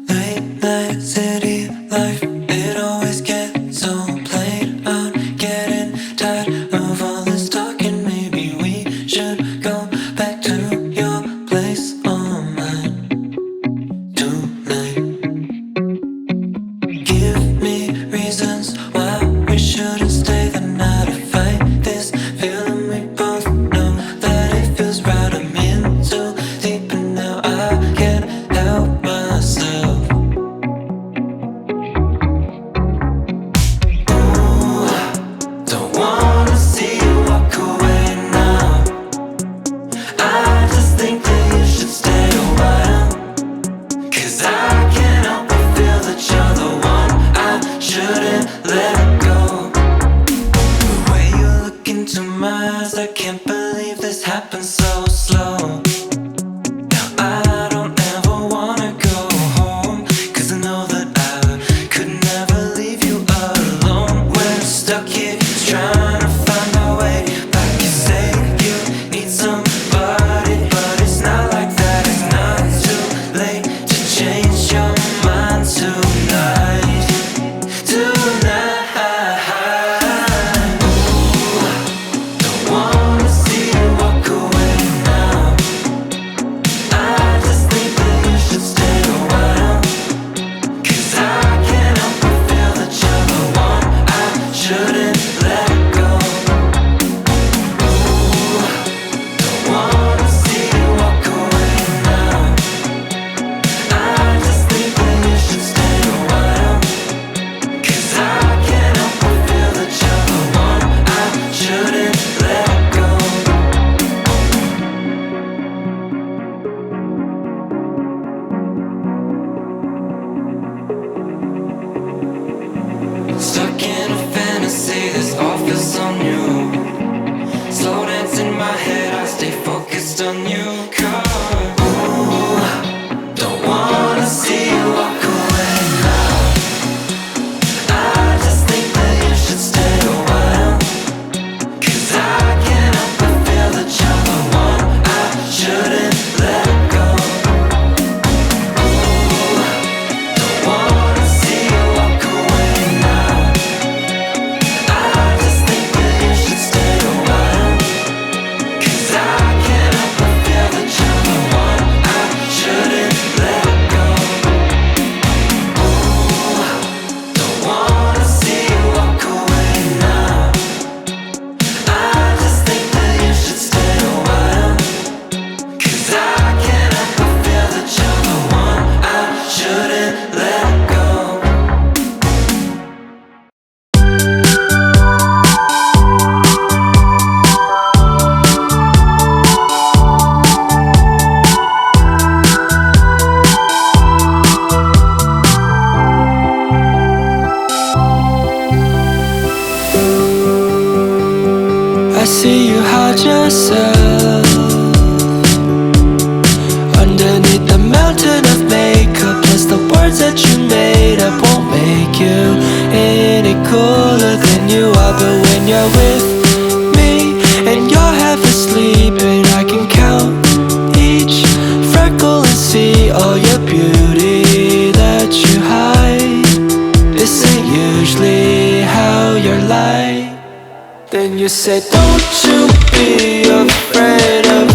Late night city life, it always gets so played out. Getting tired of all this talking. Maybe we should go back to your place or mine tonight. Give me reasons why we shouldn't stay the night to fight this feeling. We both know that it feels right. I'm in too deep and now I can't help myself. Ooh, don't wanna see you walk away now. I just think that you should stay a while, 'cause I can't help but feel that you're the one I shouldn't let go. The way you look into my eyes, I can't believe this happened so slow. Now I don't ever wanna go home, 'cause I know that I could never leave you alone. We're stuck here trying to find our way back. You say you need somebody, but it's not like that. It's not too late to change your mind tonight. Ooh, don't wanna see you walk away now. I just think that you should stay a while, 'cause I can't help but feel that you're the one I shouldn't let go. Ooh, don't wanna see you walk away now. I just think that you should stay a while, 'cause I can't help but feel that you're the one I shouldn't let go. Stuck in a fantasy, this all feels so new. Slow dance in my head, I stay focused on you. 'Cause ooh, don't wanna see you walk away now. I just think that you should stay a while, 'cause I can't help but feel that you're the one I shouldn't let go. Ooh, don't wanna see you walk away now. I just think that you should stay a while, 'cause I can't help but feel that you're the one I shouldn't let go. Ooh, don't wanna see you walk away now. I just think that you should stay a while, 'cause I can't help but feel that you're the one I shouldn't let go. I see you hide yourself underneath the mountain of makeup. Plus the words that you made up won't make you any cooler than you are. But when you're with me and you're half asleep, and I can count each freckle and see all your beauty that you hide. This ain't usually how you're like. Then you say, don't you be afraid of